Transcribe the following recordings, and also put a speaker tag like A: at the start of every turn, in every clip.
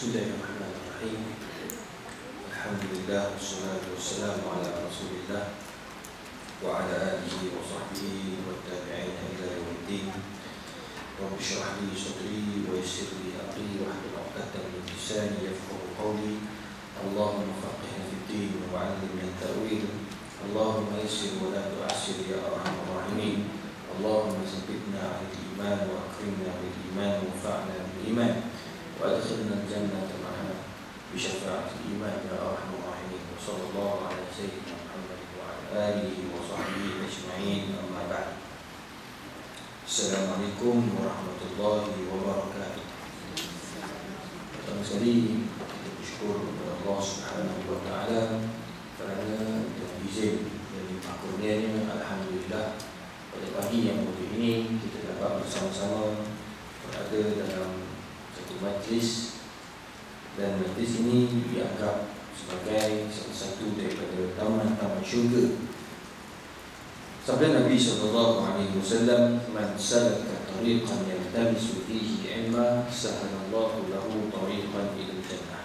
A: Bismillahirrahmanirrahim. Alhamdulillah, wassalatu wassalamu ala Rasulillah wa ala alihi wa sahbihi wa tabi'ina ila yawmiddin. Rabbi shrah li sadri wa yassir li amri wa hlul 'uqdatam min lisani yafqahu qawli. Allahumma faqihna fid din wa 'allimna at-ta'wil. Allahumma yassir wa la tu'assir ya arhamar rahimin. Allahumma tsabbitna 'ala al-iman wa akrimna bil iman wa fa'na bil iman. وأدخلنا الجنة معها بشفاعة الإيمان يا أرحم الراحمين. وصلى الله على سيدنا محمد وعلى آله وصحبه أجمعين. أما بعد. Assalamualaikum warahmatullahi wabarakatuh. Pertama sekali kita bersyukur kepada Allah Subhanahu wa taala kerana izin dari kurnianya. Alhamdulillah, pada pagi yang mulia ini kita dapat bersama-sama berada dalam majlis, dan majlis ini dianggap sebagai salah satu daripada taman-taman syurga. Sabda Nabi SAW, "Man salaka tariqan yaltamisu fihi ilma, sahalallahu lahu tariqan ila jannah."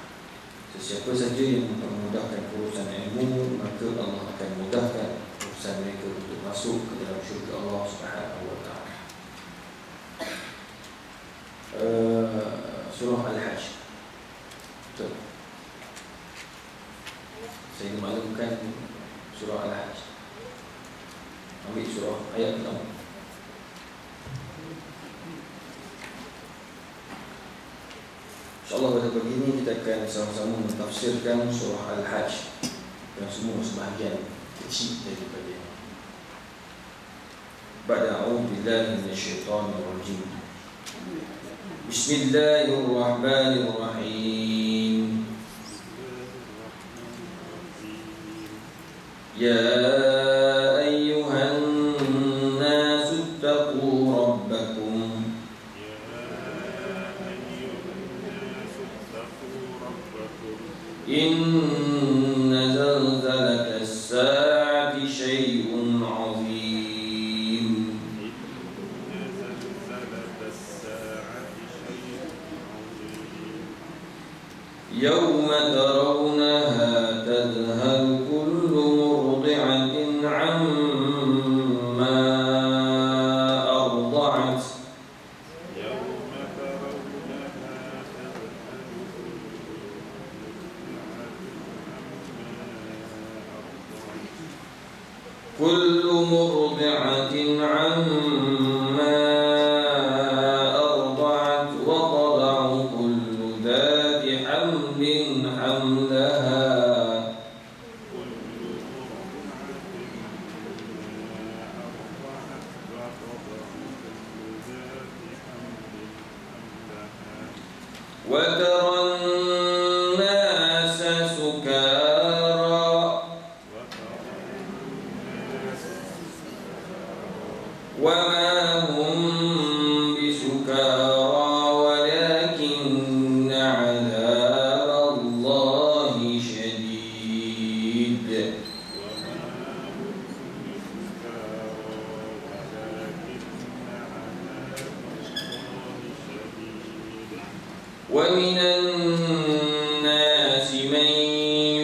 A: Sesiapa saja yang mempermudahkan urusan ilmu, maka Allah akan mudahkan urusan mereka untuk masuk ke dalam syurga Allah Subhanahu wa taala. Surah Al-Hajj. Betul. Saya maklumkan surah Al-Hajj. Ambil surah ayat pertama. InsyaAllah pada pagi ini kita akan sama-sama mentafsirkan surah Al-Hajj yang semua sebahagian kecil daripada Ba'da a'udzu billahi minasyaitonir rajim. Bismillahirrahmanirrahim. Ya ayyuhan nasu ittaqu rabbakum. Inna zalzalatas saa'ati syai'un 'azim. يوم ترونها تذهل كل مرضعة عما أرضعت كل مرضعة عما أرضعت وتضع كل ذات حمل حملها وترى الناس سكارى وما هم بسكارى ولكن عذاب الله شديد. ومن الناس من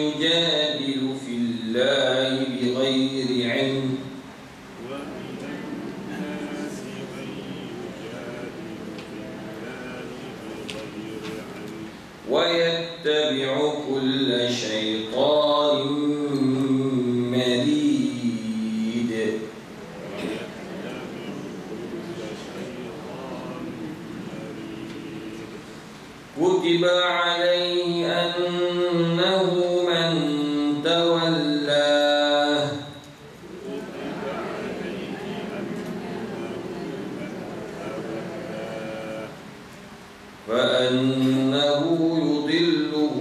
A: يجادل في الله بغير علم ويتبع كل شيطان مريد. كتب عليه أنه من تولاه فأنه يضله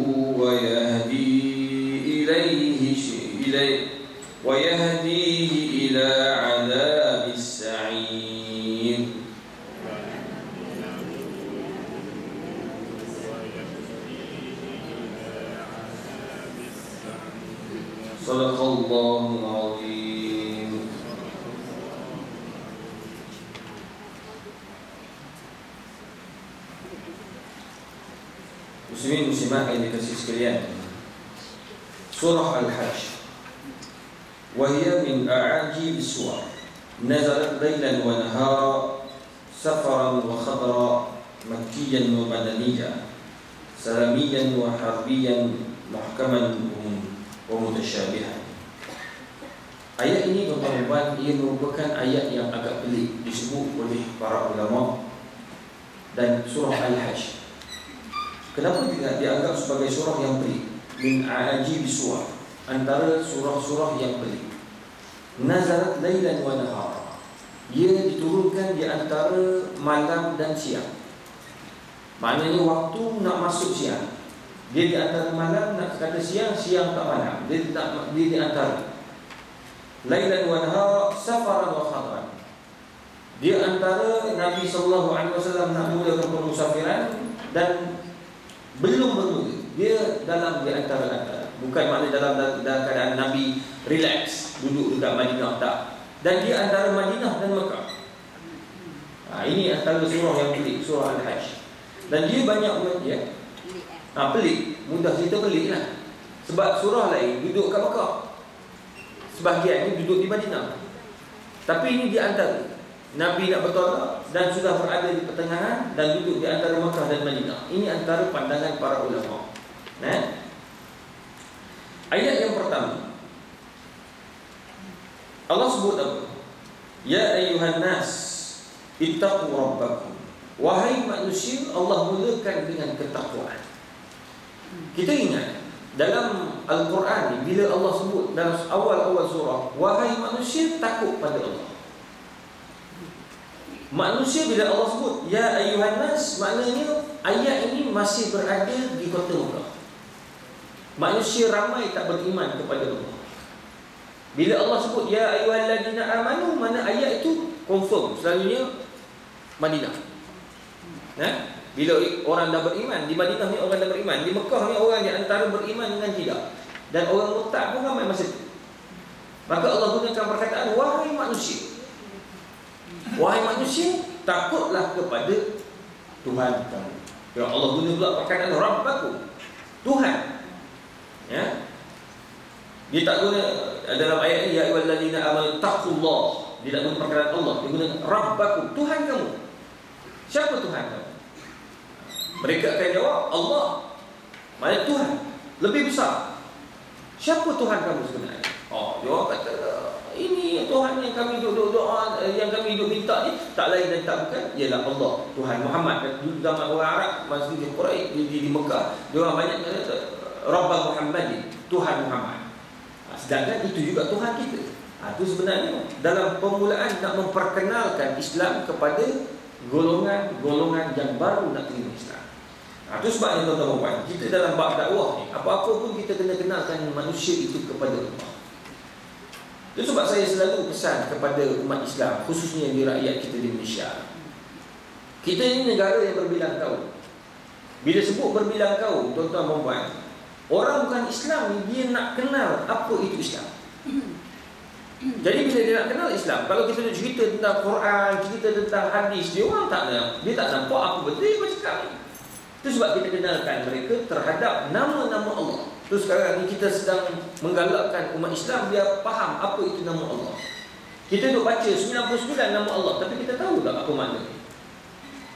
A: ويهديه إلى عذاب السعير. صدق الله العظيم. Muslimin muslimat yang dikasihi sekalian, Surah Al-Hajj وهي من أعاجيب السور نزلت ليلا ونهارا سفرا وخضرا مكيا ومدنيا سلميا وحربيا محكما ومتشابها. Ayat ini tuan-tuan, ia merupakan ayat yang agak pelik disebut oleh para ulama dan surah Al-Hajj. Kenapa tidak dianggap sebagai surah yang pelik? Min a'ajib surah, antara surah-surah yang pelik. Nazarat lailan wa nahara, ia diturunkan di antara malam dan siang. Maknanya waktu nak masuk siang, dia di antara malam, nak kata siang, siang tak malam, dia di antara. Lailan wa nahara safaran wa khadran, dia antara Nabi SAW nak mulakan permusafiran dan belum bermula, dia dalam di antara. Bukan makna dalam keadaan Nabi relax duduk dekat Madinah, tak. Dan dia antara Madinah dan Mekah. Ini antara surah yang pelik, surah Al-Hajj. Dan dia banyak pelik, mudah cerita pelik lah. Sebab surah lain duduk kat Mekah, sebahagian ni duduk di Madinah. Tapi ini di antara. Nabi nak bertolak dan sudah berada di pertengahan dan duduk di antara Mekah dan Madinah. Ini antara pandangan para ulama. Ayat yang pertama, Allah sebut apa? Ya ayyuhan nas ittaqu rabbakum. Wahai manusia, Allah mulakan dengan ketakwaan. Kita ingat dalam Al-Quran ni, bila Allah sebut dalam awal-awal surah, wahai manusia, takut pada Allah. Manusia, bila Allah sebut ya ayyuhan nas, maknanya ayat ini masih berada di kota Mekah. Manusia ramai tak beriman kepada Allah. Bila Allah sebut ya ayyuhalladzina amanu, mana ayat itu confirm selalunya Madinah. Bila orang dah beriman, di Madinah ni orang dah beriman, di Mekah ni orang yang antara beriman dengan tidak. Dan orang murtad pun ramai masa itu. Maka Allah gunakan perkataan wahai manusia. Wahai manusia, takutlah kepada Tuhan kamu. Ya, Allah guna pula perkataan Rabbakum, Tuhan. Dia tak guna dalam ayat ini ya ayyuhalladzina amanu taqullah. Dia tak guna perkataan Allah, dia guna Rabbakum, Tuhan kamu. Siapa Tuhan kamu? Mereka akan jawab Allah. Maksudnya Tuhan lebih besar. Siapa Tuhan kamu sebenarnya? Dia kata ini Tuhan yang kami duduk doa, yang kami duduk minta ni tak lain dan tak bukan ialah Allah, Tuhan Muhammad. Dulu zaman orang Arab masa di Quraisy di Mekah, dia orang banyak kata Rabb Muhammad, Tuhan Muhammad. Sedangkan itu juga Tuhan kita. Itu sebenarnya dalam permulaan nak memperkenalkan Islam kepada golongan-golongan yang baru nak terima Islam. Itu sebabnya tuan-tuan, kita dalam bab dakwah ni, apa-apa pun kita kena kenalkan manusia itu kepada Allah. Itu sebab saya selalu pesan kepada umat Islam, khususnya di rakyat kita di Malaysia. Kita ini negara yang berbilang kaum. Bila sebut berbilang kaum, tuan-tuan dan puan, orang bukan Islam ni, dia nak kenal apa itu Islam. Jadi bila dia nak kenal Islam, kalau kita nak cerita tentang Quran, cerita tentang hadis, dia orang dia tak nampak apa betul yang cakap ni. Itu sebab kita kenalkan mereka terhadap nama-nama Allah. Terus sekarang ni kita sedang menggalakkan umat Islam biar faham apa itu nama Allah. Kita duk baca 99 nama Allah, tapi kita tahu tak apa makna?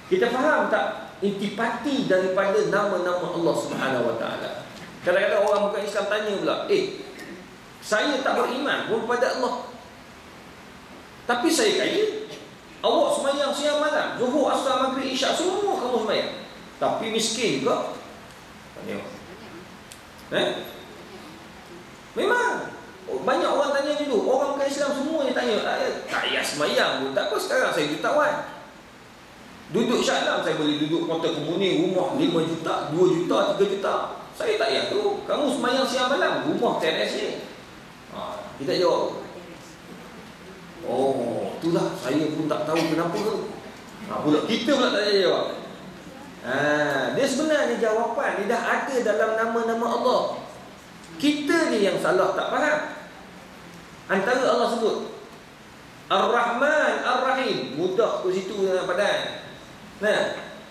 A: Kita faham tak intipati daripada nama-nama Allah Subhanahu Wa Taala? Kadang-kadang orang bukan Islam tanya pula, saya tak beriman pun pada Allah, tapi saya kaya. Awak semayang siang malam, Zuhur, Asar, Maghrib, Isyak, semua kamu semayang, tapi miskin juga. Tanya. Memang banyak orang tanya dulu. Orang bukan Islam semua dia tanya, tak payah semayang pun tak apa, sekarang saya jutawan. Duduk Syaklam saya boleh duduk Kota Kemuning, rumah 5 juta, 2 juta, 3 juta. Saya tak payah tu. Kamu semayang siang malam, rumah teres ni. Kita jawab, itulah saya pun tak tahu kenapa tu. Pula kita pula tak payah jawab. Dia sebenarnya jawapan dia dah ada dalam nama-nama Allah. Kita ni yang salah, tak faham. Antara Allah sebut Ar-Rahman, Ar-Rahim, mudah ke situ dalam padan.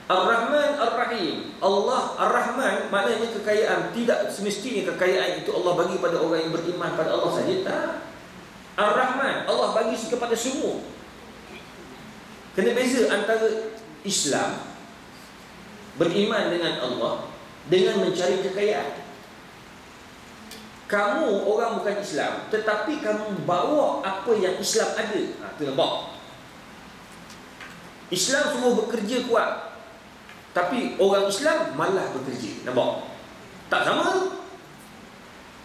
A: Ar-Rahman Ar-Rahim. Allah Ar-Rahman maknanya kekayaan. Tidak semestinya kekayaan itu Allah bagi pada orang yang beriman pada Allah saja. Tak. Ar-Rahman Allah bagi kepada semua. Kena beza antara Islam, beriman dengan Allah, dengan mencari kekayaan. Kamu orang bukan Islam, tetapi kamu bawa apa yang Islam ada. Itu nampak. Islam semua bekerja kuat, tapi orang Islam malah bekerja. Nampak? Tak sama.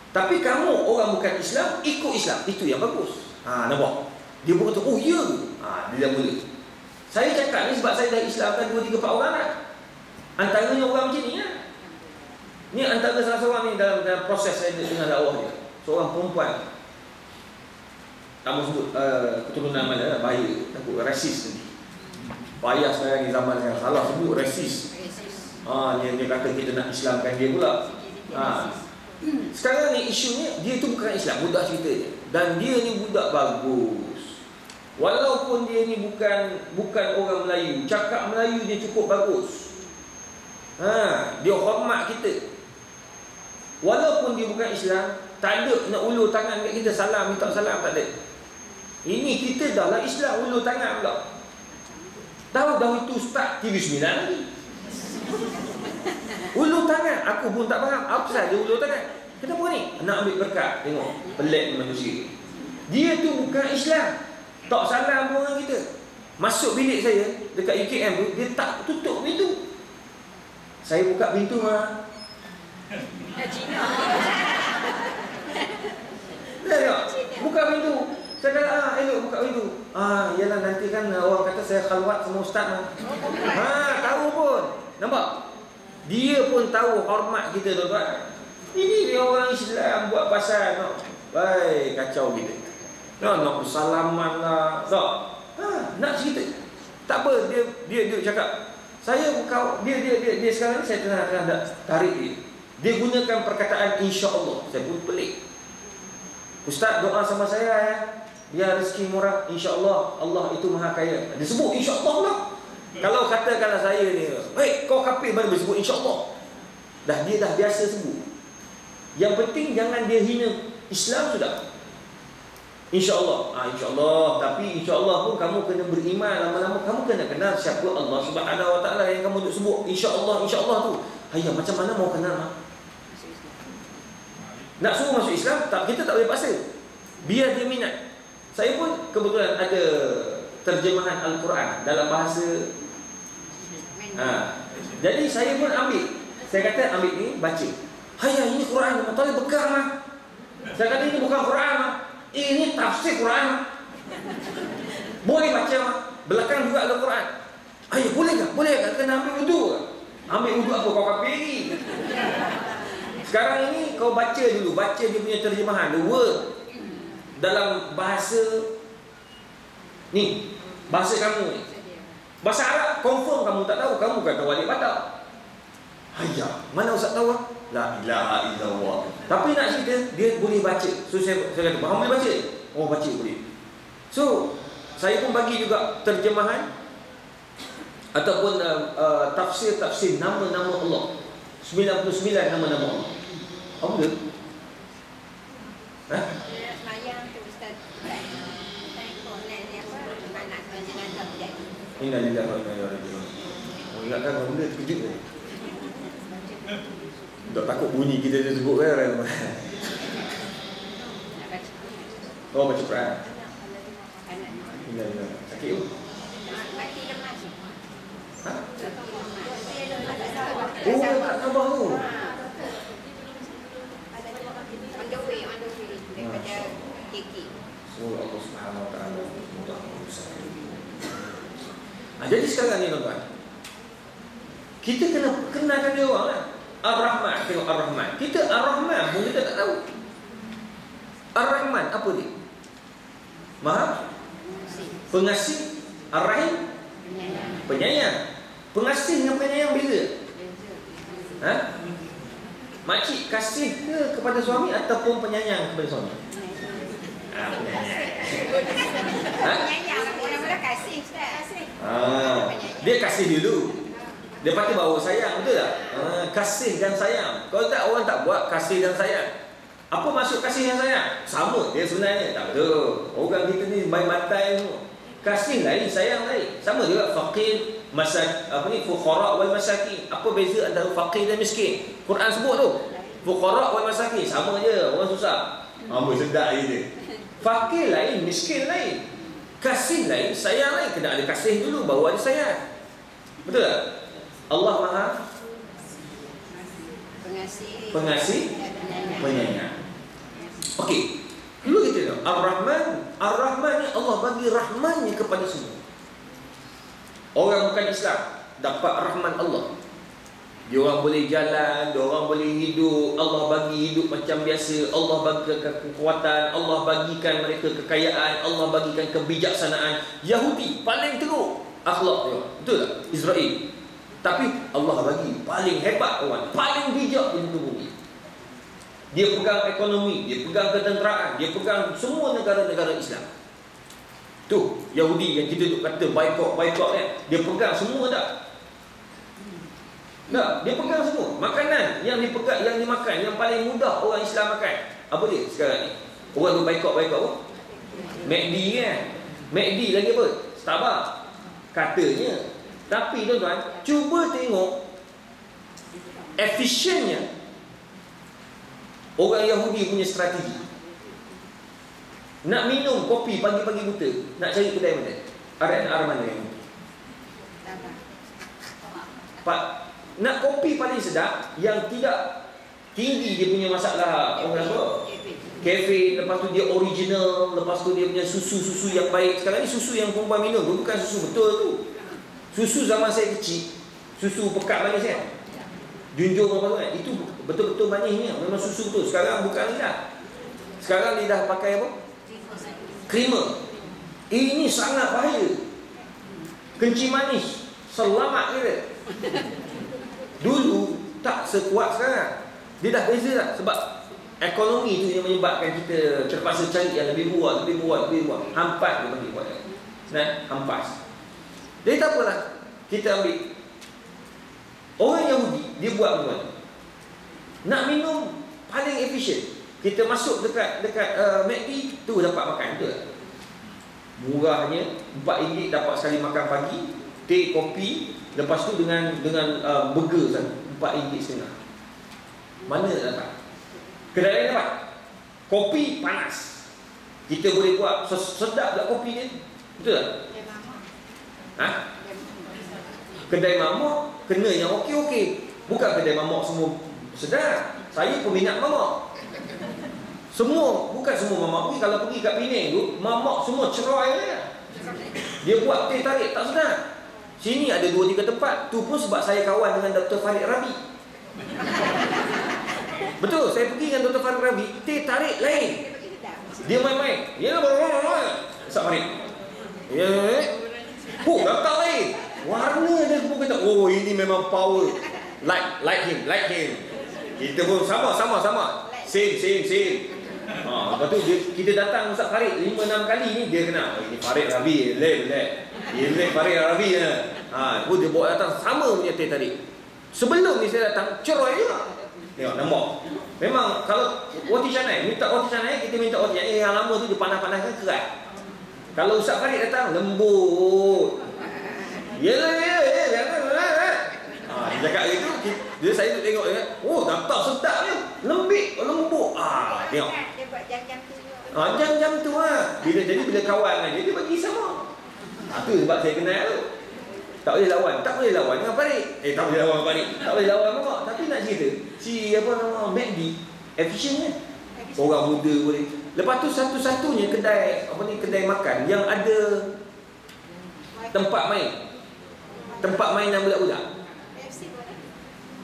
A: Tapi kamu orang bukan Islam, ikut Islam. Itu yang bagus. Nampak? Dia pun kata, oh ya. Dia dah mula. Saya cakap ni sebab saya dah Islamkan 2, 3, 4 orang kan. Antaranya orang macam ni kan. Ni antara salah seorang ni dalam proses saya dengan dakwah dia. Seorang perempuan. Tak mahu sebut keturunan mana, bahaya. Takut rasis nanti. Payah sekarang ni zaman yang salah sebut rasis. Dia kata kita nak Islamkan dia pula. Sekarang ni isunya dia tu bukan Islam, budak cerita dia. Dan dia ni budak bagus. Walaupun dia ni bukan orang Melayu, cakap Melayu dia cukup bagus. Dia hormat kita. Walaupun dia bukan Islam, tak ada nak ulur tangan kat kita, salam, minta salam, tak ada. Ini kita dah lah Islam, ulur tangan pula. Tahu dah itu Ustaz TV9 lagi. Ulur tangan, aku pun tak faham apa pasal dia ulur tangan. Kenapa ni? Nak ambil berkat. Tengok, pelik manusia. Dia tu bukan Islam, tak salam pun orang kita. Masuk bilik saya dekat UKM tu, dia tak tutup pintu. Saya buka pintu
B: Cina.
A: Dia tengok, buka pintu. Saya kata, elok buka pintu. Yalah nanti kan orang kata saya khalwat sama ustaz. Tahu pun. Nampak? Dia pun tahu hormat kita, tuan-tuan. Ini dia orang Islam buat pasal baik, kacau kita. Nak bersalaman lah. Tak. Nak cerita. Tak apa, dia cakap. Saya buka, dia sekarang ni saya tengah tarik dia. Dia gunakan perkataan insya-Allah. Saya pun pelik. Ustaz doa sama saya ya. Biar rezeki murah, insya-Allah. Allah itu maha kaya. Dia sebut insya-Allah pula. Kalau katakanlah saya ni, kau kafir baru sebut insya-Allah. Dia dah biasa sebut. Yang penting jangan dia hina Islam sudah. InsyaAllah. InsyaAllah. Tapi insyaAllah pun kamu kena beriman. Lama-lama kamu kena kenal siapa Allah Subhanahu Wa Taala yang kamu duk sebut insyaAllah, insyaAllah tu. Hayya, macam mana mau kenal? Nak suruh masuk Islam, kita tak boleh paksa. Biar dia minat. Saya pun kebetulan ada terjemahan Al-Quran dalam bahasa. Jadi saya pun ambil. Saya kata ambil ni, baca. Hayya, ini Quran. Matahari bekal mah. Saya kata ini bukan Quran mah. Ini tafsir Quran. Boleh baca mah. Belakang juga ada Quran. Ayah, boleh tak? Boleh tak? Kena ambil wudu. Ambil wudu apa? Kau kafir lagi. Sekarang ini kau baca dulu. Baca dia punya terjemahan. The word. Dalam bahasa ni. Bahasa kamu ni. Bahasa Arab confirm kamu tak tahu. Kamu kata wali batal. Ayah, mana Ustaz tahu? La ilaha illallah. Tapi nak cerita, dia boleh baca. So saya kata, faham boleh baca? Oh, baca boleh. So saya pun bagi juga terjemahan ataupun tafsir-tafsir nama-nama Allah. 99 nama-nama Allah. Apa dia?
B: Semayang tu Ustaz.
A: Inna lillahi wa inna ilaihi raji'un. Ingatkan benda terkejut ni. Tak takut bunyi kita dia sebut kan. Oh, baca Quran. Inna lillahi. Sakit tu?
B: Mati lemas.
A: Oh, tak sabar tu.
B: On the way daripada KK.
A: Semoga Allah Subhanahu Wa Taala mudah memudahkan. Jadi sekarang ni tuan-tuan, kita kena kenalkan dia orang lah. Ar-Rahman, tengok Ar-Rahman. Kita Ar-Rahman pun kita tak tahu. Ar-Rahman apa dia? Maha Pengasih. Ar-Rahim Penyayang. Pengasih dengan penyayang beza. Makcik kasih ke kepada suami ataupun penyayang kepada suami?
B: Penyayang. Mula-mula kasih Ustaz.
A: Dia kasih dulu. Dia pakai bahawa sayang, betul tak? Kasih dan sayang. Kalau tak, orang tak buat kasih dan sayang. Apa maksud kasih dan sayang? Sama dia sebenarnya. Tak betul. Orang kita ni main matai semua. Kasih lain, sayang lain. Sama juga faqir, fuqara wal masakin. Apa beza antara faqir dan miskin? Quran sebut tu. Fuqara wal masakin, sama je, orang susah. Apa sedap je. Fakir lain, miskin lain. Kasih lain, sayang lain. Kena ada kasih dulu, baru ada sayang. Betul tak? Allah Maha Pengasih, penyayang. Okey. Dulu kita tahu Ar-Rahman. Ar-Rahman ni Allah bagi rahmannya kepada semua. Orang bukan Islam dapat rahman Allah. Dia orang boleh jalan, dia orang boleh hidup, Allah bagi hidup macam biasa, Allah bagi kekuatan, Allah bagikan mereka kekayaan, Allah bagikan kebijaksanaan. Yahudi paling teruk akhlak dia. Betul tak? Israel. Tapi Allah bagi paling hebat orang, paling bijak di muka bumi. Dia pegang ekonomi, dia pegang ketenteraan, dia pegang semua negara-negara Islam. Tu Yahudi yang kita duk kata boykot kan, dia pegang semua tak? Tak, dia pegang semua. Makanan yang dipegang, yang dimakan, yang paling mudah orang Islam makan, apa dia sekarang ni? Orang tu boykot apa? McD kan? McD lagi apa? Starbucks katanya. Tapi tuan-tuan, cuba tengok efisiennya orang Yahudi punya strategi. Nak minum kopi pagi-pagi buta, nak cari kedai mana? R&R mana yang nak kopi paling sedap, yang tidak tinggi dia punya masalah orang apa? Kafe, lepas tu dia original, lepas tu dia punya susu-susu yang baik. Sekarang ni susu yang perempuan minum tu bukan susu betul tu. Susu zaman saya kecil, susu pekat manis kan? Junjung apa tu kan? Itu betul-betul manisnya, memang susu betul. Sekarang bukan lidah. Sekarang lidah pakai apa? Creamer. Ini sangat bahaya. Kencing manis, selamat kira. Dulu tak sekuat sekarang. Dia dah beza tak? Sebab ekonomi tu yang menyebabkan kita terpaksa cari yang lebih murah. Hampas dia bagi buat. Nah, hampas. Jadi tak apalah, kita ambil orang Yahudi, dia buat macam nak minum paling efisien. Kita masuk dekat McD tu dapat makan tu. Murahnya RM4 dapat sekali makan pagi, teh, kopi, lepas tu dengan burger sana RM4.5. Mana nak dapat? Kedai lain dapat. Kopi panas. Kita boleh buat sedap tak kopi dia? Betul tak? Kedai mamak kena yang okey-okey. Bukan kedai mamak semua sedap. Saya peminat mamak. Bukan semua mamak pergi. Kalau pergi kat Penang tu, mamak semua cerai je. Dia buat teh tarik tak sedap. Sini ada 2-3 tempat. Tu pun sebab saya kawan dengan Dr. Farid Rabi. Betul, saya pergi dengan Dr. Farid Rabi, teh tarik lain. Dia main-main. Ya, Ustaz Farid. Ya. Datang lain. Warna dia pun kata, oh ini memang power. Like him. Kita pun sama. Same. Lepas tu kita datang Ustaz Farid 5-6 kali ni, dia kena, ini Farid Rabi, Dia Farid Rabi ya. Dia bawa datang sama punya teh tarik. Sebelum ni saya datang, cerai juga. Tengok nampak. Memang kalau roti canai, minta roti canai, kita minta roti canai yang lama tu dia panas-panaskan kerat. Kalau Ustaz Farid datang, lembut. Ya. Dia cakap gitu, saya tu tengok dia. Oh, datang sedap dia. Lembut. Tengok.
B: Dia buat jam-jam tu.
A: Jam-jam tu Bila kawan dengan dia bagi sama. Tu sebab saya kenal tu. Tak boleh lawan dengan Farid. Tak boleh lawan Farid. Tak boleh lawan Mamak. Tapi nak cerita, McD efisiennya. Orang muda boleh. Lepas tu satu-satunya kedai makan yang ada tempat main budak-budak.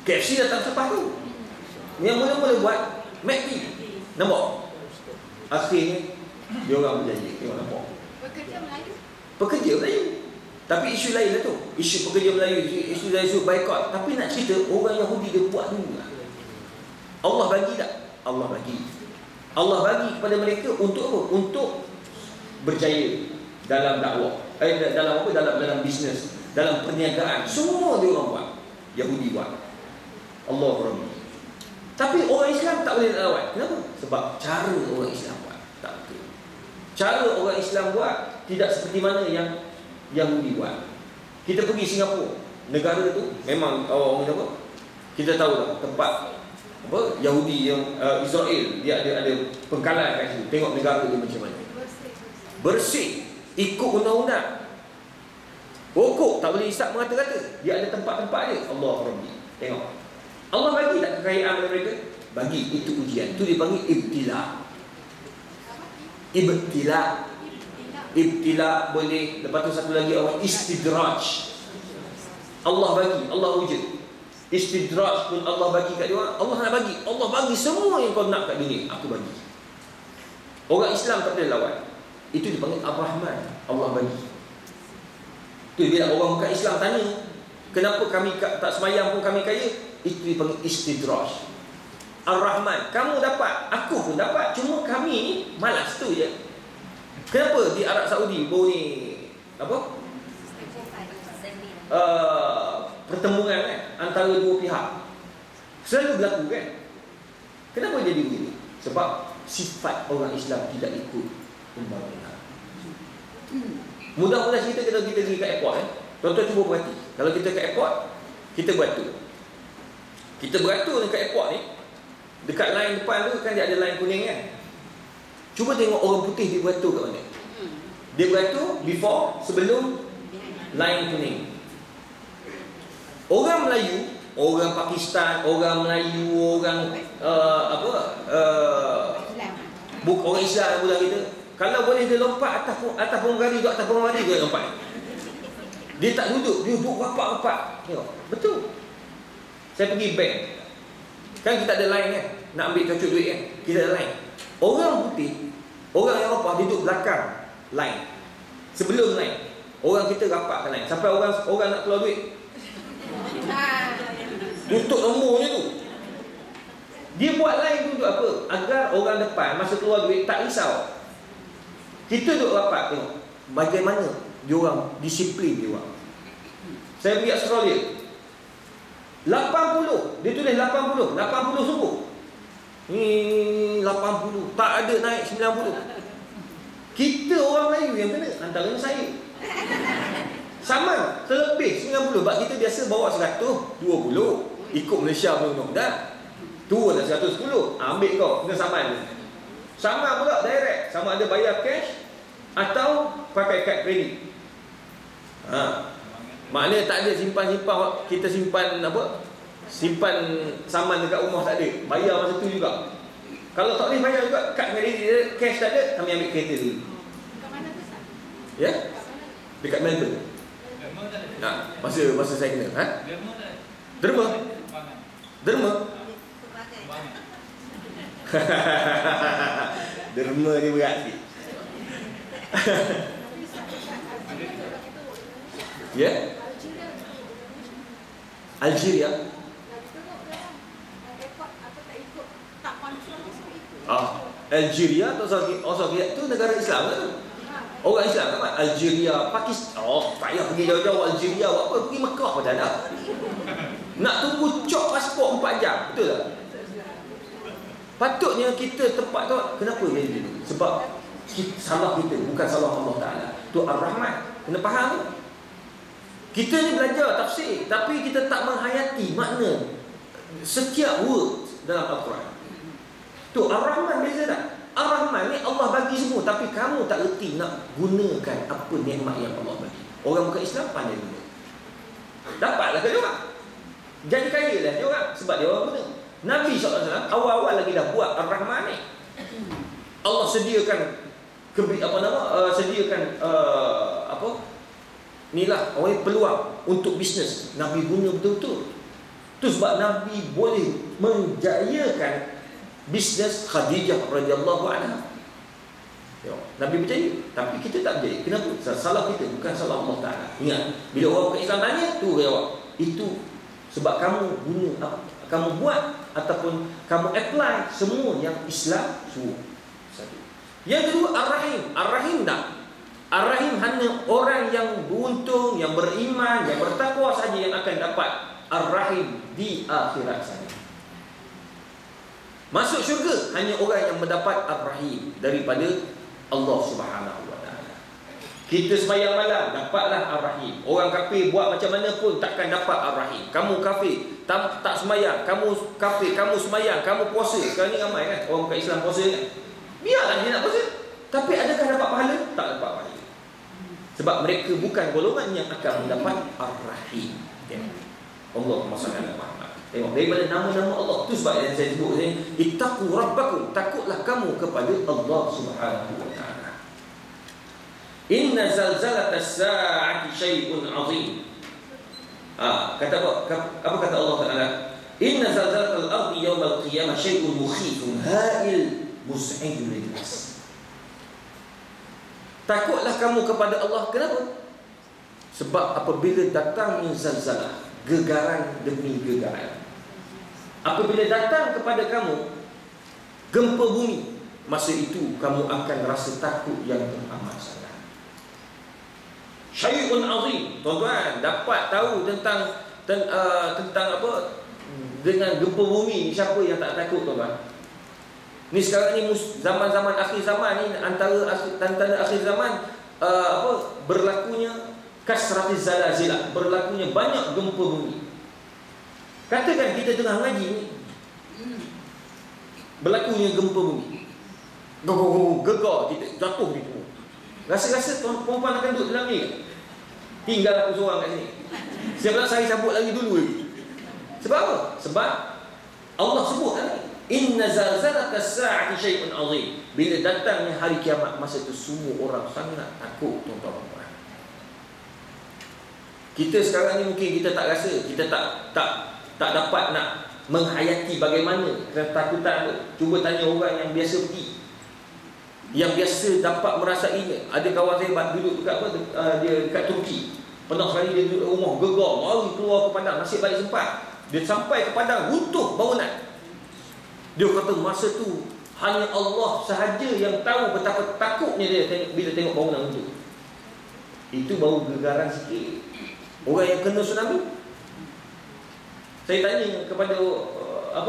A: KFC datang selepas tu. Yang mula-mula buat McD. Nampak? Akhirnya dia orang berjanji. Tengok nampak. Pekerja Melayu. Tapi isu lain lah tu. Isu pekerja Melayu, isu boykot. Tapi nak cerita, orang Yahudi dia buat dulu lah. Allah bagi tak? Allah bagi. Allah bagi kepada mereka untuk apa? Untuk berjaya dalam dakwah. Dalam bisnes, dalam perniagaan. Semua dia orang buat. Yahudi buat. Allah Rabbi. Tapi orang Islam tak boleh nak lawan. Kenapa? Sebab cara orang Islam buat tak betul. Cara orang Islam buat tidak seperti mana yang Yahudi buat. Kita pergi Singapura, negara tu memang orang apa? Kita tahu lah tempat apa Yahudi yang Israel dia ada pengkalan kat situ. Tengok negara dia macam mana. Bersih, ikut undang-undang. Pokok tak boleh hisap merata-rata. Dia ada tempat-tempat dia. Allah Rabbi. Tengok. Allah bagi tak kekayaan kepada mereka? Bagi. Itu ujian. Itu dipanggil ibtila. Ibtila. Ibtila boleh. Lepas tu satu lagi orang istidraj. Allah bagi, Allah wujud. Istidraj pun Allah bagi kat dia orang. Allah nak bagi. Allah bagi semua yang kau nak kat dunia. Aku bagi. Orang Islam tak boleh lawan. Itu dipanggil Ar-Rahman. Allah bagi. Itu bila orang bukan Islam tanya, kenapa kami tak semayang pun kami kaya? Itu dipanggil istidraj. Ar-Rahman, kamu dapat, aku pun dapat, cuma kami ni malas tu je. Kenapa di Arab Saudi baru ni apa? Pertembungan kan antara dua pihak selalu berlaku kan? Kenapa jadi begini? Sebab sifat orang Islam tidak ikut undang-undang. Mudah-mudah cerita kita pergi ke airport tuan-tuan cuba perhati. Kalau kita ke airport, kita beratur. Kita beratur dekat airport ni, dekat line depan tu kan dia ada line kuning kan. Cuba tengok orang putih dia beratur kat mana. Dia beratur before, sebelum line kuning. Orang Melayu, orang Pakistan, orang Melayu, orang orang Islam pula kita, kalau boleh dia lompat atas pemegari tu, atas pemegari dia lompat. Dia tak duduk, dia duduk rapat-rapat. Tengok, betul. Saya pergi bank. Kan kita ada line kan, nak ambil cucuk duit kan, kita ada line. Orang putih, orang Eropah duduk belakang line, sebelum line. Orang kita rapatkan line sampai orang nak keluar duit, tutup nombornya tu. Dia buat line tu untuk apa? Agar orang depan masa keluar duit tak risau. Kita duduk rapat tengok bagaimana diorang disiplin diorang. Saya pergi Australia 80, dia tulis 80 sungguh. Ni 80, tak ada naik 90. Kita orang Melayu yang kena, antaranya saya. Sama, terlebih 90. Sebab kita biasa bawa 100, 20. Ikut Malaysia belum dah. Turun dah 110. Ambil kau, kena saman. Sama pula direct. Sama ada bayar cash atau pakai kad kredit. Maknanya tak ada simpan-simpan. Kita simpan apa? Simpan saman dekat rumah tak ada. Bayar masa tu juga. Kalau tak boleh bayar juga, kad kredit cash tak ada, kami ambil kereta dulu.
B: Kat mana tu Ustaz?
A: Ya? Dekat Melbourne. Masa saya kena. Derma. Derma. Derma ni berat sikit. Ya? Algeria. Algeria atau Saudi tu negara Islam kan tu? Orang Islam kan? Algeria, Pakistan. Tak payah pergi jauh-jauh Algeria buat apa? Pergi Mekah pun tak ada. Nak tunggu cop pasport 4 jam. Betul tak? Patutnya kita tempat tu, kenapa dia gitu? Sebab salah kita, bukan salah Allah Ta'ala. Tu Ar-Rahman. Kena faham tu? Kita ni belajar tafsir, tapi kita tak menghayati makna setiap word dalam Al-Quran. Tu Ar-Rahman beza tak? Ar-Rahman ni Allah bagi semua, tapi kamu tak erti nak gunakan apa nikmat yang Allah bagi. Orang bukan Islam pandai guna. Dapatlah ke dia orang? Jadi kaya lah dia orang, sebab dia orang guna. Nabi SAW awal-awal lagi dah buat Ar-Rahman ni. Allah sediakan inilah orang peluang untuk bisnes. Nabi guna betul-betul. Tu sebab Nabi boleh menjayakan bisnes Khadijah radhiyallahu anha. Nabi berjaya, tapi kita tak berjaya. Kenapa? Salah kita, bukan salah Allah Ta'ala. Ingat, bila orang bukan Islam tanya, tu jawab. Itu sebab kamu guna, kamu buat ataupun kamu apply semua yang Islam suruh. Satu. Yang kedua, Ar-Rahim. Ar-Rahim tak? Ar-Rahim hanya orang yang beruntung, yang beriman, yang bertakwa saja yang akan dapat Ar-Rahim di akhirat sana. Masuk syurga hanya orang yang mendapat Ar-Rahim daripada Allah Subhanahu wa taala. Kita sembahyang malam, dapatlah Ar-Rahim. Orang kafir buat macam mana pun takkan dapat Ar-Rahim. Kamu kafir, tak sembahyang, kamu kafir, kamu sembahyang, kamu puasa. Sekarang ni ramai kan orang bukan Islam puasa kan. Biarlah dia nak puasa. Tapi adakah dapat pahala? Tak dapat pahala. Sebab mereka bukan golongan yang akan mendapat Ar-Rahim. Allah maksudkan Muhammad. Tengok daripada nama-nama Allah. Itu sebab yang saya sebut ni, ittaqu rabbakum, takutlah kamu kepada Allah Subhanahu wa taala. Inna zalzalatas sa'ati syai'un 'azim. Kata apa kata Allah Taala? Inna zalzalatal ardi yawmal qiyamah syai'un mukhifun ha'il mus'idul linnas. Takutlah kamu kepada Allah. Kenapa? Sebab apabila datangnya zalzalah, gegaran demi gegaran, apabila datang kepada kamu gempa bumi, masa itu kamu akan rasa takut yang teramat sangat. Syai'un azim. Tuan-tuan dapat tahu tentang apa dengan gempa bumi ni, siapa yang tak takut tuan-tuan? Ni sekarang ni zaman-zaman akhir zaman ni, antara akhir zaman berlakunya kasratiz zalazilah, berlakunya banyak gempa bumi. Katakan kita tengah ngaji ni, berlakunya gempa bumi, gegar kita jatuh gitu. Rasa-rasa perempuan akan duduk dalam ni, tinggal aku seorang kat sini. Siapa saya cabut lagi dulu lagi. Sebab apa? Sebab Allah sebut tadi, inna zalzalatas sa'ati syai'un 'azim. Bila datangnya hari kiamat, masa itu semua orang sangat takut tuan-tuan. Kita sekarang ni mungkin kita tak rasa, kita tak dapat nak menghayati bagaimana ketakutan tu. Cuba tanya orang yang biasa pergi, yang biasa dapat merasainya. Ada kawan saya duduk dekat dia dekat Turki. Pernah sekali dia duduk rumah, gegar, mari keluar ke padang, nasib balik sempat. Dia sampai ke padang, runtuh bangunan. Dia kata masa tu hanya Allah sahaja yang tahu betapa takutnya dia bila tengok bangunan runtuh. Itu baru gegaran sikit. Orang yang kena tsunami, saya tanya kepada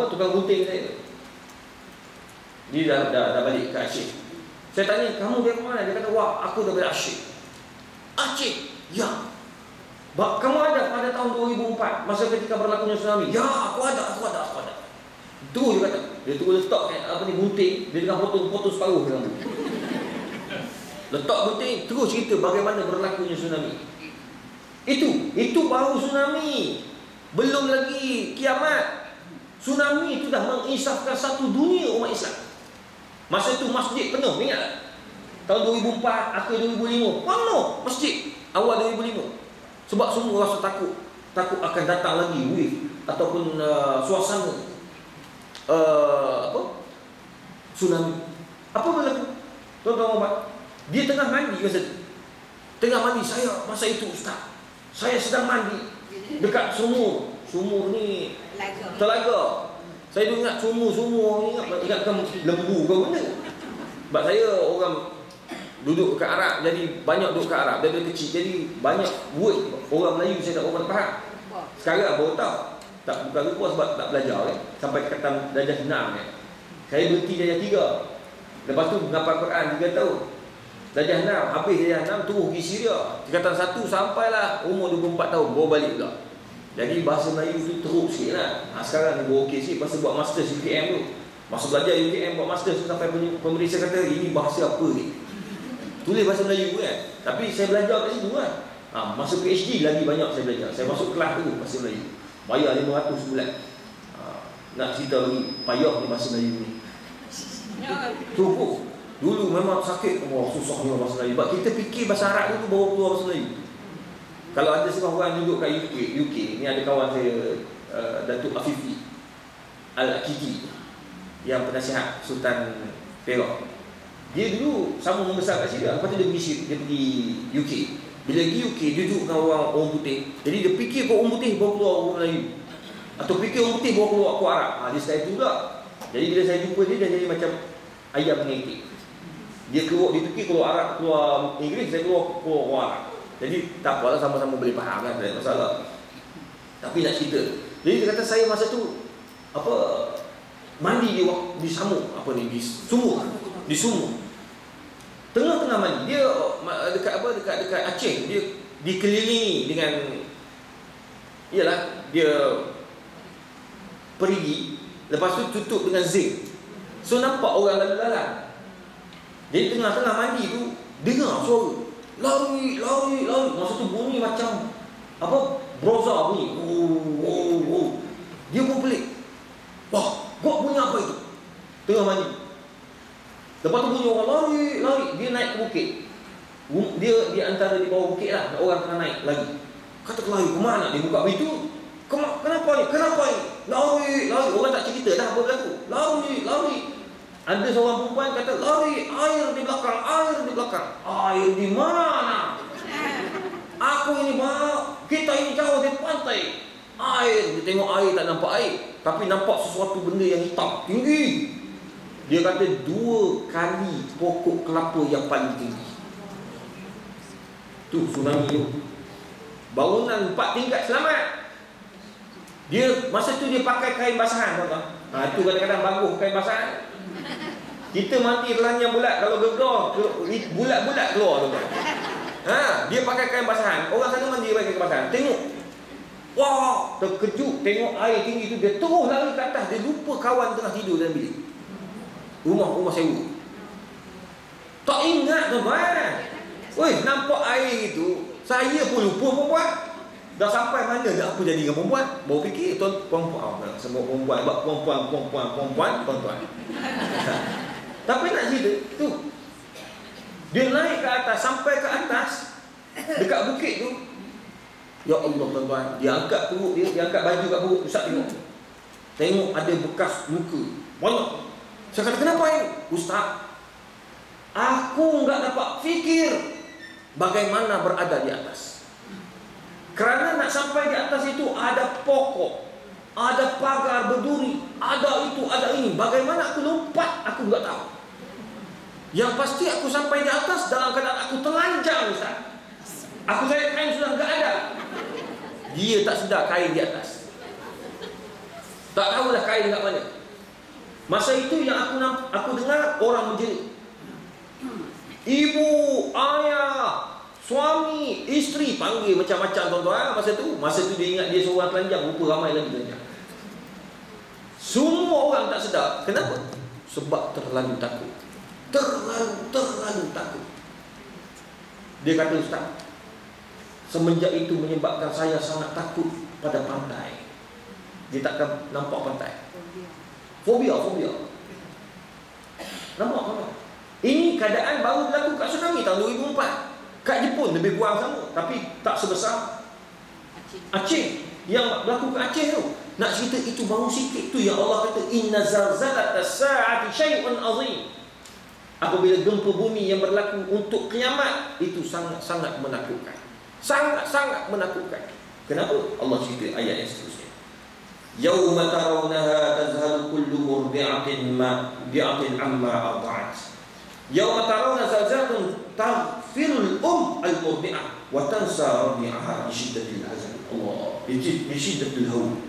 A: tukang gunting saya. Dia dah balik ke Aceh. Saya tanya, kamu dari mana? Dia kata, wah, aku dah balik Aceh. Aceh? Ya. Kamu ada pada tahun 2004, masa ketika berlakunya tsunami? Ya, aku ada. Terus dia kata, dia terus letak gunting, dia tengah potong separuh rambut. Letak gunting, terus cerita bagaimana berlakunya tsunami. Itu baru tsunami. Belum lagi kiamat. Tsunami itu dah mengisahkan satu dunia umat Islam. Masa itu masjid penuh, ingat tak? Tahun 2004, akhir 2005, penuh masjid awal 2005. Sebab semua rasa takut akan datang lagi wave ataupun suasana tsunami. Apa berlaku? Tuan-tuan Muhammad, dia tengah mandi masa itu. Tengah mandi, saya masa itu ustaz, saya sedang mandi dekat sumur ni telaga. Saya ingat sumur ingatkan lembu ke mana. Sebab saya orang duduk kat Arab, jadi banyak duduk kat Arab dari kecil, jadi banyak word orang Melayu saya tak berapa faham. Sekarang baru tahu. Tak bukan lupa sebab tak belajar kan. Sampai kata darjah 6 kan. Saya berhenti darjah 3. Lepas tu menghafal Quran 3 tahun. Darjah 6, habis darjah 6 terus pergi Syria. Tingkatan 1 sampailah umur 24 tahun baru balik pula. Jadi bahasa Melayu tu teruk sikit lah. Sekarang ni baru okey sikit pasal buat master UKM tu. Masa belajar UKM buat master tu, sampai pemeriksa kata ini bahasa apa ni, tulis bahasa Melayu kan. Tapi saya belajar kat situ kan. Masa PhD lagi banyak saya belajar. Saya masuk kelas tu bahasa Melayu, bayar 500 sebulan. Nak cerita lagi payah ni bahasa Melayu ni. Cukup. Dulu memang sakit, susahnya bahasa Melayu. Sebab kita fikir bahasa Arab tu baru keluar bahasa Melayu. Kalau ada seorang orang duduk kat UK, ni ada kawan saya, Datuk Afifi Al-Akiki, yang penasihat Sultan Perak. Dia dulu sama membesar kat Syria. Lepas tu dia pergi UK. Bila pergi UK, dia duduk dengan orang putih. Jadi dia fikir kau orang putih baru keluar orang Melayu, atau fikir orang putih baru keluar aku Arab. Dia style tu pula. Jadi bila saya jumpa dia jadi macam ayam dengan itik. Dia fikir keluar Arab, keluar Inggeris, saya keluar orang Arab. Jadi tak apalah, sama-sama boleh faham kan, tak ada masalah. Tapi nak cerita. Jadi dia kata saya masa tu mandi di samuk, di sumur. Tengah-tengah mandi, dia dekat Aceh, dia dikelilingi dengan dia perigi, lepas tu tutup dengan zinc. So nampak orang lalu-lalang. Jadi tengah-tengah mandi tu dengar suara lari. Masa tu bunyi macam broza bunyi. Dia pun pelik. Wah, kok bunyi apa itu? Tengah mandi. Lepas tu bunyi orang lari. Dia naik ke bukit. Dia antara di bawah bukit lah. Orang tengah naik lagi. Kata lari ke mana? Dia buka pintu. Kenapa ni? Lari. Orang tak cerita dah apa berlaku. Lari. Ada seorang perempuan kata lari. Air di belakang. Air di mana? Aku ini kita ini jauh di pantai. Air. Dia tengok air, tak nampak air, tapi nampak sesuatu benda yang hitam tinggi. Dia kata 2 kali pokok kelapa yang paling tinggi. Tu tsunami tu. Bangunan 4 tingkat selamat. Dia masa tu dia pakai kain basahan, tuan-tuan. Tu kadang-kadang bagus kain basahan. Kita mati telanjang bulat, kalau gegor bulat-bulat keluar, tuan-tuan. Dia pakai kain basahan. Orang sana mandi pakai kain basahan. Tengok. Wah, terkejut tengok air tinggi tu. Dia terus lari ke atas. Dia lupa kawan tengah tidur dalam bilik. Rumah sewa. Tak ingat, tuan-tuan. Nampak air itu. Saya pun lupa perempuan. Dah sampai mana dah apa jadi dengan perempuan. Baru fikir perempuan. Semua perempuan. Perempuan, tuan-tuan. Tapi nak cerita tu, dia naik ke atas, sampai ke atas dekat bukit tu. Ya Allah, tuan-tuan. Dia angkat perut dia angkat baju kat perut. Ustaz tengok ada bekas luka banyak. Saya kata, kenapa ini? Ustaz, aku enggak dapat fikir bagaimana berada di atas. Kerana nak sampai di atas itu ada pokok, ada pagar berduri, ada itu, ada ini. Bagaimana aku lompat, aku enggak tahu. Yang pasti aku sampai di atas dalam keadaan aku telanjang, Ustaz. Aku cari kain sudah enggak ada. Dia tak sedar kain di atas. Tak tahulah kain kat mana. Masa itu yang aku dengar orang menjerit. Ibu, ayah, suami, isteri, panggil macam-macam, tuan-tuan. Masa tu dia ingat dia seorang telanjang, rupa ramai lagi telanjang. Semua orang tak sedar. Kenapa? Sebab terlalu takut. Terlalu takut. Dia kata, Ustaz, semenjak itu menyebabkan saya sangat takut pada pantai. Dia takkan nampak pantai. Fobia. Nampak. Ini keadaan baru berlaku kat tsunami tahun 2004. Kat Jepun lebih kurang sama, tapi tak sebesar Aceh. Yang berlaku kat Aceh tu, nak cerita itu baru sikit tu yang Allah kata inna zalzalatas sa'ati syai'un azim. Apabila gempa bumi yang berlaku untuk kiamat, itu sangat menakutkan. Sangat menakutkan. Kenapa? Allah cerita ayat yang seterusnya. Yauma tarawnaha tazhalu kullu murdi'atin amma arda'at. Yauma tarawna zalzalatun taghfirul al-murdi'ah wa tansa radi'aha bi shiddatil hazan. Allah, bi shiddatil hawl.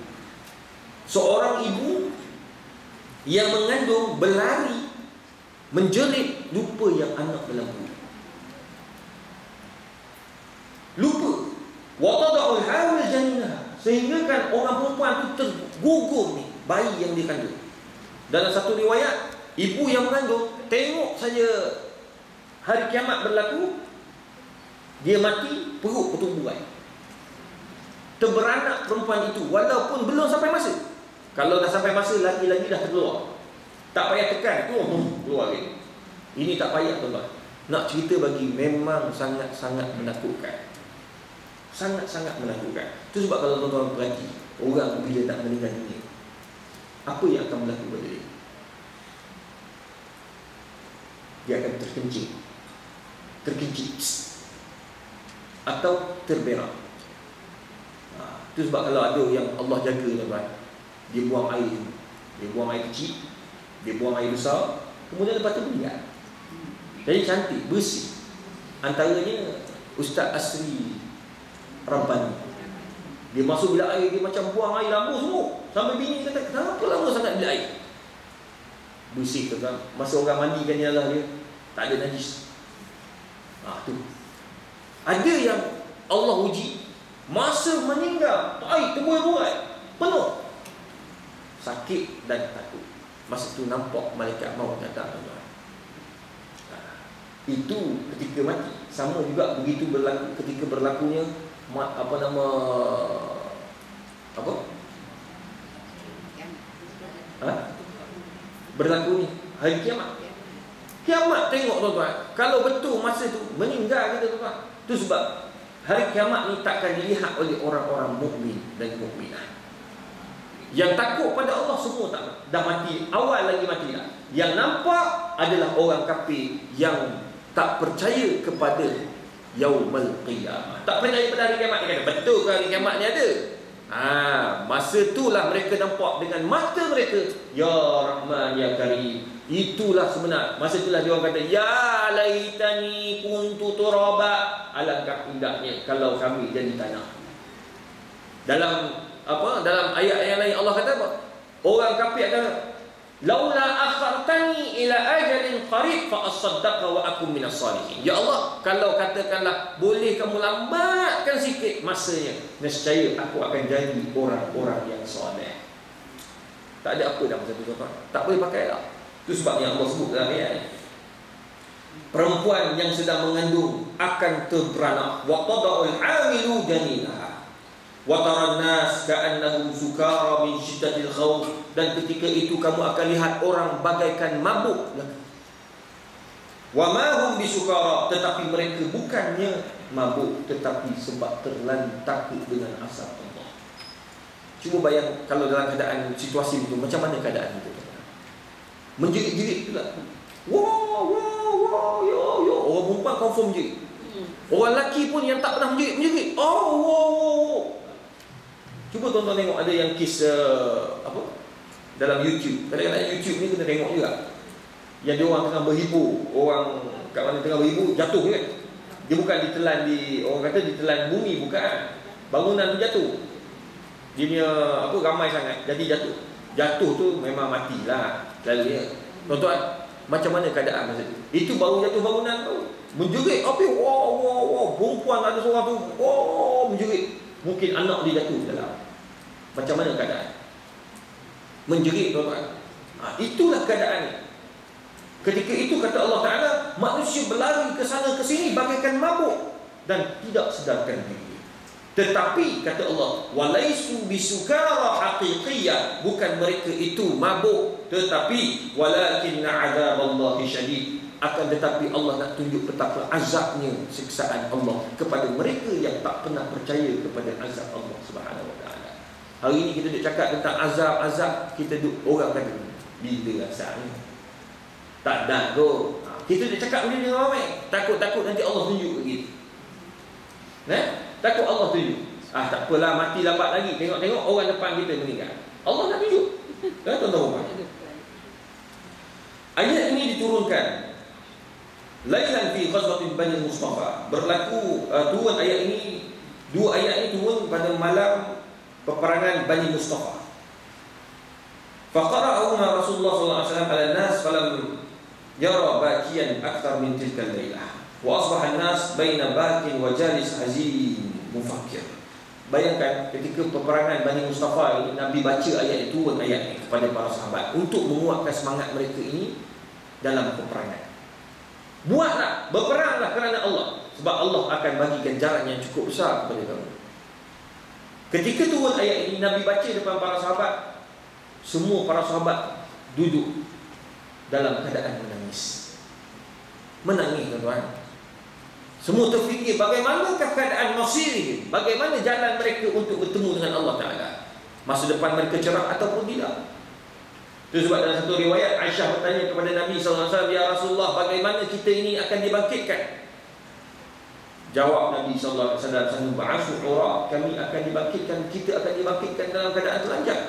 A: Seorang ibu yang mengandung berlari menjerit, lupa yang anak dalam perut. Lupa. Wa tada'ul hamil janinah, sehingga kan orang perempuan tu tergugur ni bayi yang dia kandung. Dalam satu riwayat, ibu yang mengandung tengok saja hari kiamat berlaku, dia mati, perut bertumburan. Terberanak perempuan itu walaupun belum sampai masa. Kalau dah sampai masa, lagi-lagi dah terkeluar. Tak payah tekan, keluar lagi. Ini tak payah, tuan-tuan. Nak cerita bagi memang sangat-sangat menakutkan. Sangat-sangat menakutkan. Itu sebab kalau tuan-tuan perhati, orang bila tak meninggal dunia, apa yang akan berlaku pada dia? Dia akan terkencing, atau terberak. Itu sebab kalau ada yang Allah jaga, tuan-tuan, dia buang air, kecil, dia buang air besar, kemudian lepas tu meninggal. Jadi cantik, bersih. Antaranya Ustaz Asri Rabbani. Dia masuk bilik air, dia macam buang air lambu semua. Sampai bini kata, kenapa lama sangat bilik air? Bersih tu kan. Masa orang mandikan ialah dia tak ada najis. Tu. Ada yang Allah uji, masa meninggal, air terbuai-buai, penuh. Sakit dan takut. Masa tu nampak malaikat maut datang. Itu ketika mati. Sama juga begitu berlaku ketika berlakunya berlaku ni hari kiamat. Kiamat tengok tuan-tuan, kalau betul masa tu meninggal kita tuan-tuan. Tu sebab hari kiamat ni takkan dilihat oleh orang-orang mukmin dan mukminah. Yang takut pada Allah semua tak dah mati, awal lagi mati dah. Yang nampak adalah orang kafir yang tak percaya kepada yaumul qiyamah. Tak percaya pada hari kiamat. Dia kata, betul ke hari kiamat ni ada? Masa itulah mereka nampak dengan mata mereka, ya Rahman ya Karim. Itulah sebenar. Masa itulah dia orang kata, ya laitani kuntu turaba. Alangkah indahnya kalau kami jadi tanah. Dalam ayat yang lain Allah kata apa? Orang kafir akan, laula akhartani ila ajalin qarib fa asaddaqa wa akum minas salihin. Ya Allah, kalau katakanlah boleh kamu lambatkan sikit masanya, nescaya aku akan jadi orang-orang yang soleh. Tak ada apa dah masa tu tuan. Tak boleh pakai lah. Itu sebabnya Allah sebut dalam ayat ni, perempuan yang sedang mengandung akan terberanak, wa tada'ul hamilu janinaha wa taran nas ka'annahum sukara min syiddatil khawf. Dan ketika itu kamu akan lihat orang bagaikan mabuk. Wa ma hum bisukara, tetapi mereka bukannya mabuk, tetapi sebab terlalu takut dengan azab Allah. Cuba bayang kalau dalam keadaan situasi itu, macam mana keadaan itu? Menjerit-jerit pula. Wow, yo. Orang perempuan confirm jerit. Orang lelaki pun yang tak pernah menjerit. Wow. Cuba tonton tengok, ada yang kes dalam YouTube. Kadang-kadang YouTube ni kena tengok juga. Yang dia orang tengah berhibur, orang kat mana tengah berhibur jatuh kan. Dia bukan ditelan orang kata ditelan bumi, bukan. Bangunan tu jatuh. Dia punya ramai sangat jadi jatuh. Jatuh tu memang matilah selalunya. Tuan-tuan, macam mana keadaan masa tu? Itu baru jatuh bangunan tu. Menjerit api, wow. Perempuan ada seorang tu, menjerit. Mungkin anak dia jatuh dalam. Macam mana keadaan? Menjerit tuan-tuan. Itulah keadaan ni. Ketika itu kata Allah Ta'ala, manusia berlari ke sana ke sini bagaikan mabuk dan tidak sedarkan diri. Tetapi kata Allah, walaisu bisukara haqiqiyah, bukan mereka itu mabuk, tetapi walakinna azaballahi syadid. Akan tetapi Allah nak tunjuk betapa azabnya siksaan Allah kepada mereka yang tak pernah percaya kepada azab Allah Subhanahu Wa Taala. Hari ini kita duk cakap tentang azab, kita duk orang kata bila rasanya tak dah tu. Kita duk cakap benda ni ramai, takut nanti Allah tunjuk begitu. Takut Allah tunjuk. Tak apalah, mati lambat lagi. Tengok orang depan kita meninggal. Allah nak tunjuk. Tuan-tuan. Ayat ini diturunkan lailan fi ghazwatin Bani Mustafa. Berlaku turun ayat ini, dua ayat ini turun pada malam peperangan Bani Mustafa. Faqara'una Rasulullah sallallahu alaihi wasallam ala nas falam yara bakiyan akthar min tilka al-lailah. Wa asbaha an-nas baina bakin wa jalis hazin mufakkir. Bayangkan ketika peperangan Bani Mustafa ini, Nabi baca ayat itu, turun ayat ini kepada para sahabat untuk menguatkan semangat mereka ini dalam peperangan. Buatlah, berperanglah kerana Allah, sebab Allah akan bagi ganjaran yang cukup besar kepada kamu. Ketika turun ayat ini, Nabi baca depan para sahabat. Semua para sahabat duduk dalam keadaan menangis. Menangis tuan-tuan. Semua terfikir bagaimanakah keadaan masir, bagaimana jalan mereka untuk bertemu dengan Allah Ta'ala. Masa depan mereka cerah ataupun tidak. Itu sebab dalam satu riwayat Aisyah bertanya kepada Nabi SAW, ya Rasulullah, bagaimana kita ini akan dibangkitkan? Jawab Nabi SAW, ba'asu ura, kami akan dibangkitkan, kita akan dibangkitkan dalam keadaan telanjang.